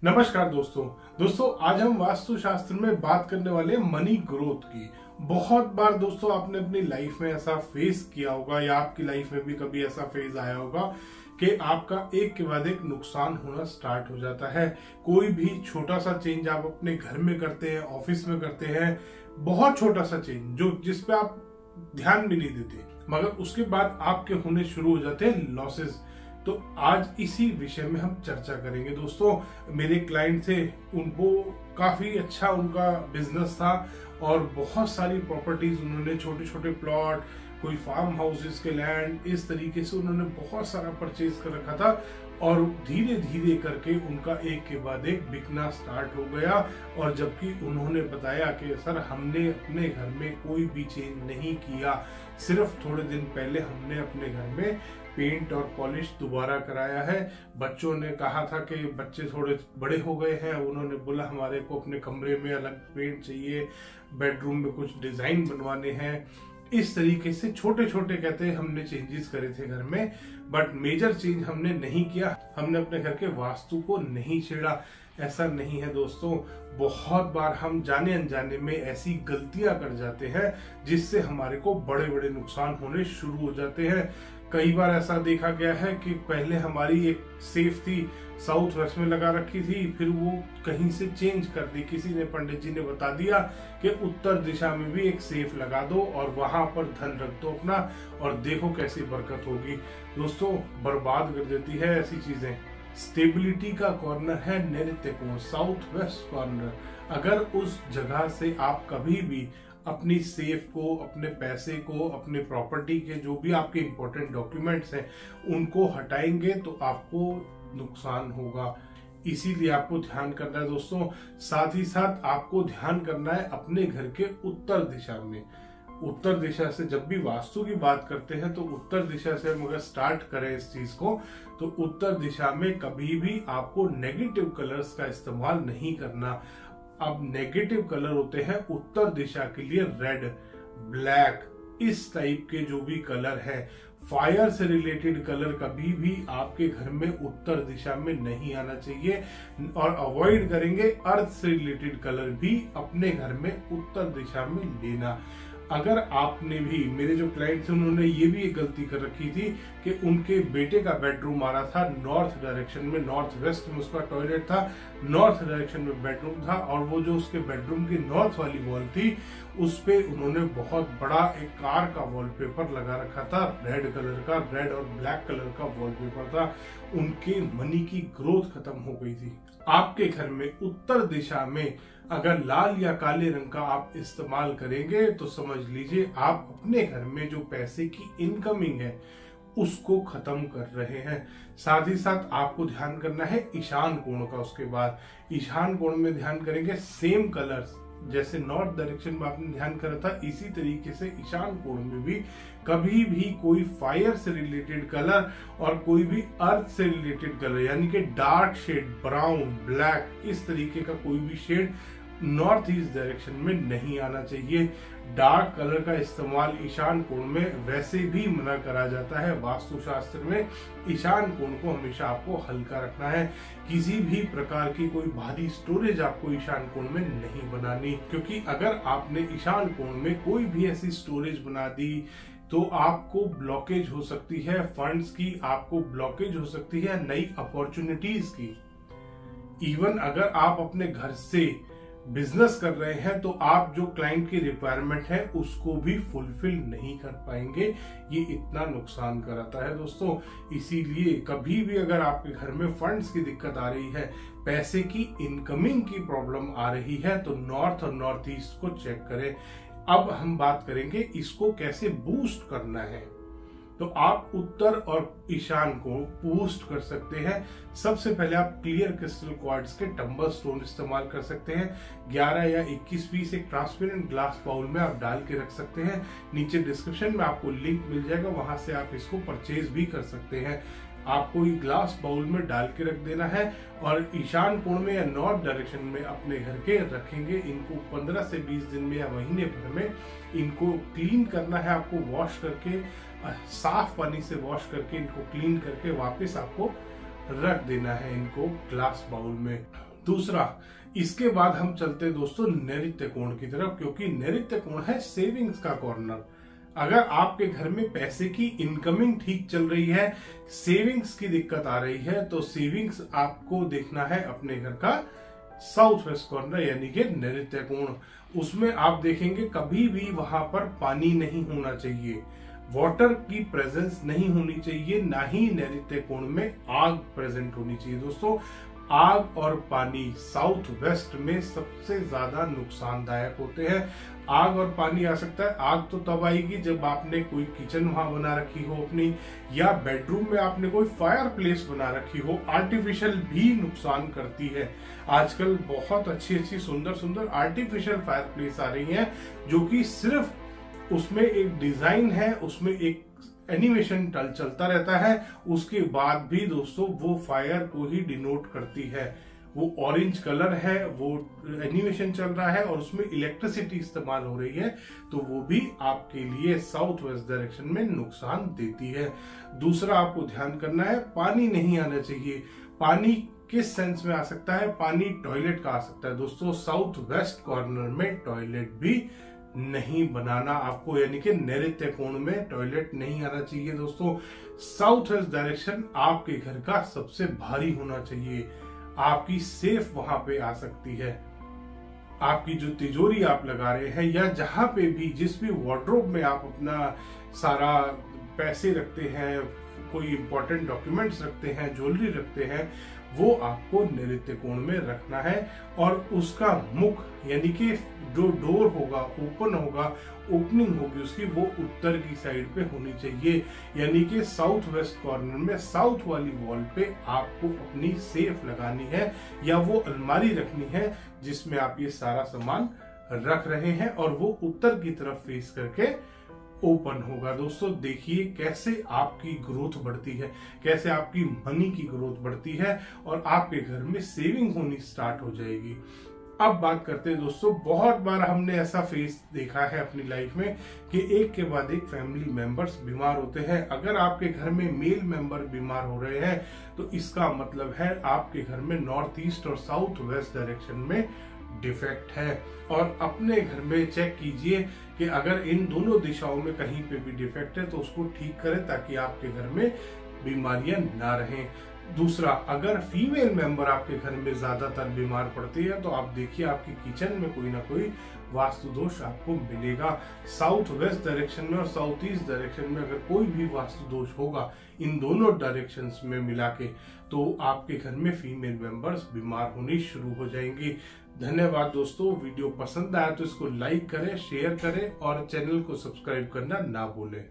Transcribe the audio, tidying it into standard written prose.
नमस्कार दोस्तों आज हम वास्तुशास्त्र में बात करने वाले हैं मनी ग्रोथ की। बहुत बार दोस्तों आपने अपनी लाइफ में ऐसा फेस किया होगा या आपकी लाइफ में भी कभी ऐसा फेज आया होगा कि आपका एक के बाद एक नुकसान होना स्टार्ट हो जाता है। कोई भी छोटा सा चेंज आप अपने घर में करते हैं, ऑफिस में करते हैं, बहुत छोटा सा चेंज जो जिस पे आप ध्यान भी नहीं देते, मगर उसके बाद आपके होने शुरू हो जाते हैं लॉसेस। तो आज इसी विषय में हम चर्चा करेंगे दोस्तों। मेरे क्लाइंट थे, उनको काफी अच्छा उनका बिजनेस था और बहुत सारी प्रॉपर्टीज उन्होंने, छोटे छोटे प्लॉट, कोई फार्म हाउसेस के लैंड, इस तरीके से उन्होंने बहुत सारा परचेज कर रखा था और धीरे धीरे करके उनका एक के बाद एक बिकना स्टार्ट हो गया। और जबकि उन्होंने बताया कि सर हमने अपने घर में कोई भी चेंज नहीं किया, सिर्फ थोड़े दिन पहले हमने अपने घर में पेंट और पॉलिश दोबारा कराया है। बच्चों ने कहा था कि बच्चे थोड़े बड़े हो गए हैं, उन्होंने बोला हमारे को अपने कमरे में अलग पेंट चाहिए, बेडरूम में कुछ डिजाइन बनवाने हैं। इस तरीके से छोटे छोटे कहते हैं हमने चेंजेस करे थे घर में, बट मेजर चेंज हमने नहीं किया। हमने अपने घर के वास्तु को नहीं छेड़ा। ऐसा नहीं है दोस्तों, बहुत बार हम जाने अनजाने में ऐसी गलतियां कर जाते हैं जिससे हमारे को बड़े बड़े नुकसान होने शुरू हो जाते हैं। कई बार ऐसा देखा गया है कि पहले हमारी एक सेफ थी, साउथ वेस्ट में लगा रखी थी, फिर वो कहीं से चेंज कर दी, किसी ने, पंडित जी ने बता दिया कि उत्तर दिशा में भी एक सेफ लगा दो और वहां पर धन रख दो अपना और देखो कैसी बरकत होगी। दोस्तों बर्बाद कर देती है ऐसी चीजें। स्टेबिलिटी का कॉर्नर है नैऋत्य कोण, साउथ वेस्ट कॉर्नर। अगर उस जगह से आप कभी भी अपनी सेफ को, अपने पैसे को, अपने प्रॉपर्टी के जो भी आपके इंपॉर्टेंट डॉक्यूमेंट्स हैं उनको हटाएंगे तो आपको नुकसान होगा। इसीलिए आपको ध्यान करना है दोस्तों। साथ ही साथ आपको ध्यान करना है अपने घर के उत्तर दिशा में। उत्तर दिशा से जब भी वास्तु की बात करते हैं तो उत्तर दिशा से हम अगर स्टार्ट करें इस चीज को, तो उत्तर दिशा में कभी भी आपको नेगेटिव कलर्स का इस्तेमाल नहीं करना। अब नेगेटिव कलर होते हैं उत्तर दिशा के लिए रेड, ब्लैक, इस टाइप के जो भी कलर है। फायर से रिलेटेड कलर कभी भी आपके घर में उत्तर दिशा में नहीं आना चाहिए और अवॉइड करेंगे अर्थ से रिलेटेड कलर भी अपने घर में उत्तर दिशा में लेना। अगर आपने भी, मेरे जो क्लाइंट थे उन्होंने ये भी एक गलती कर रखी थी कि उनके बेटे का बेडरूम आ रहा था नॉर्थ डायरेक्शन में, नॉर्थ वेस्ट में उसका टॉयलेट था, नॉर्थ डायरेक्शन में बेडरूम था और वो जो उसके बेडरूम की नॉर्थ वाली वॉल थी उस पे उन्होंने बहुत बड़ा एक कार का वॉलपेपर लगा रखा था, रेड कलर का, रेड और ब्लैक कलर का वॉलपेपर था। उनके मनी की ग्रोथ खत्म हो गई थी। आपके घर में उत्तर दिशा में अगर लाल या काले रंग का आप इस्तेमाल करेंगे तो समझ लीजिए आप अपने घर में जो पैसे की इनकमिंग है उसको खत्म कर रहे हैं। साथ ही साथ आपको ध्यान करना है ईशान कोण का। उसके बाद ईशान कोण में ध्यान करेंगे सेम कलर्स, जैसे नॉर्थ डायरेक्शन में आपने ध्यान करा था, इसी तरीके से ईशान कोण में भी कभी भी कोई फायर से रिलेटेड कलर और कोई भी अर्थ से रिलेटेड कलर, यानी कि डार्क शेड, ब्राउन, ब्लैक, इस तरीके का कोई भी शेड नॉर्थ ईस्ट डायरेक्शन में नहीं आना चाहिए। डार्क कलर का इस्तेमाल ईशान कोण में वैसे भी मना करा जाता है। वास्तुशास्त्र में ईशान कोण को हमेशा आपको हल्का रखना है। किसी भी प्रकार की कोई भारी स्टोरेज आपको ईशान कोण में नहीं बनानी, क्योंकि अगर आपने ईशान कोण में कोई भी ऐसी स्टोरेज बना दी तो आपको ब्लॉकेज हो सकती है फंड्स की, आपको ब्लॉकेज हो सकती है नई अपॉर्चुनिटीज की। इवन अगर आप अपने घर से बिजनेस कर रहे हैं तो आप जो क्लाइंट की रिक्वायरमेंट है उसको भी फुलफिल नहीं कर पाएंगे। ये इतना नुकसान कराता है दोस्तों। इसीलिए कभी भी अगर आपके घर में फंड्स की दिक्कत आ रही है, पैसे की इनकमिंग की प्रॉब्लम आ रही है, तो नॉर्थ और नॉर्थ ईस्ट को चेक करें। अब हम बात करेंगे इसको कैसे बूस्ट करना है। तो आप उत्तर और ईशान को बूस्ट कर सकते हैं। सबसे पहले आप क्लियर क्रिस्टल क्वार्ट्ज के टंबल स्टोन इस्तेमाल कर सकते हैं। 11 या 21 पीस एक ट्रांसपेरेंट ग्लास बाउल में आप डाल के रख सकते हैं। नीचे डिस्क्रिप्शन में आपको लिंक मिल जाएगा, वहां से आप इसको परचेज भी कर सकते हैं। आपको ये ग्लास बाउल में डाल के रख देना है और ईशान कोण में या नॉर्थ डायरेक्शन में अपने घर के रखेंगे। इनको 15 से 20 दिन में या महीने भर में इनको क्लीन करना है। आपको वॉश करके, साफ पानी से वॉश करके, इनको क्लीन करके वापस आपको रख देना है इनको ग्लास बाउल में। दूसरा, इसके बाद हम चलते हैं दोस्तों नैऋत्य कोण की तरफ, क्योंकि नैऋत्य कोण है सेविंग्स का कॉर्नर। अगर आपके घर में पैसे की इनकमिंग ठीक चल रही है, सेविंग्स की दिक्कत आ रही है, तो सेविंग्स आपको देखना है अपने घर का साउथ वेस्ट कॉर्नर यानी कि नैऋत्य कोण। उसमें आप देखेंगे कभी भी वहां पर पानी नहीं होना चाहिए, वाटर की प्रेजेंस नहीं होनी चाहिए, ना ही नैऋत्य कोण में आग प्रेजेंट होनी चाहिए। दोस्तों, आग और पानी साउथ वेस्ट में सबसे ज्यादा नुकसानदायक होते हैं। आग और पानी आ सकता है, आग तो तब आएगी जब आपने कोई किचन वहां बना रखी हो अपनी, या बेडरूम में आपने कोई फायर प्लेस बना रखी हो। आर्टिफिशियल भी नुकसान करती है। आजकल बहुत अच्छी अच्छी सुंदर सुंदर आर्टिफिशियल फायर प्लेस आ रही हैं, जो कि सिर्फ उसमें एक डिजाइन है, उसमें एक एनिमेशन चलता रहता है, उसके बाद भी दोस्तों वो फायर को ही डिनोट करती है। वो ऑरेंज कलर है, वो एनिमेशन चल रहा है और उसमें इलेक्ट्रिसिटी इस्तेमाल हो रही है, तो वो भी आपके लिए साउथ वेस्ट डायरेक्शन में नुकसान देती है। दूसरा आपको ध्यान करना है, पानी नहीं आना चाहिए। पानी किस सेंस में आ सकता है? पानी टॉयलेट का आ सकता है। दोस्तों, साउथ वेस्ट कॉर्नर में टॉयलेट भी नहीं बनाना आपको, यानी कि नैऋत्य कोण में टॉयलेट नहीं आना चाहिए। दोस्तों, साउथ वेस्ट डायरेक्शन आपके घर का सबसे भारी होना चाहिए। आपकी सेफ वहां पे आ सकती है। आपकी जो तिजोरी आप लगा रहे हैं, या जहां पे भी जिस भी वार्डरोब में आप अपना सारा पैसे रखते हैं, कोई इंपॉर्टेंट डॉक्यूमेंट्स रखते हैं, ज्वेलरी रखते हैं, वो आपको नैऋत्य कोण में रखना है। और उसका मुख यानी कि जो डोर होगा, ओपन होगा, ओपनिंग होगी उसकी, वो उत्तर की साइड पे होनी चाहिए। यानी कि साउथ वेस्ट कॉर्नर में साउथ वाली वॉल पे आपको अपनी सेफ लगानी है, या वो अलमारी रखनी है जिसमें आप ये सारा सामान रख रहे हैं, और वो उत्तर की तरफ फेस करके ओपन होगा। दोस्तों, देखिए कैसे आपकी ग्रोथ बढ़ती है, कैसे आपकी मनी की ग्रोथ बढ़ती है, और आपके घर में सेविंग होनी स्टार्ट हो जाएगी। अब बात करते हैं दोस्तों, बहुत बार हमने ऐसा फेस देखा है अपनी लाइफ में कि एक के बाद एक फैमिली मेंबर्स बीमार होते हैं। अगर आपके घर में मेल मेंबर बीमार हो रहे हैं, तो इसका मतलब है आपके घर में नॉर्थ ईस्ट और साउथ वेस्ट डायरेक्शन में डिफेक्ट है। और अपने घर में चेक कीजिए कि अगर इन दोनों दिशाओं में कहीं पे भी डिफेक्ट है, तो उसको ठीक करें ताकि आपके घर में बीमारियां ना रहें। दूसरा, अगर फीमेल मेंबर आपके घर में ज्यादातर बीमार पड़ती है, तो आप देखिए आपकी किचन में कोई ना कोई वास्तु दोष आपको मिलेगा। साउथ वेस्ट डायरेक्शन में और साउथ ईस्ट डायरेक्शन में अगर कोई भी वास्तु दोष होगा, इन दोनों डायरेक्शंस में मिला के, तो आपके घर में फीमेल मेंबर्स बीमार होनी शुरू हो जाएंगी। धन्यवाद दोस्तों। वीडियो पसंद आया तो इसको लाइक करें, शेयर करें और चैनल को सब्सक्राइब करना ना भूलें।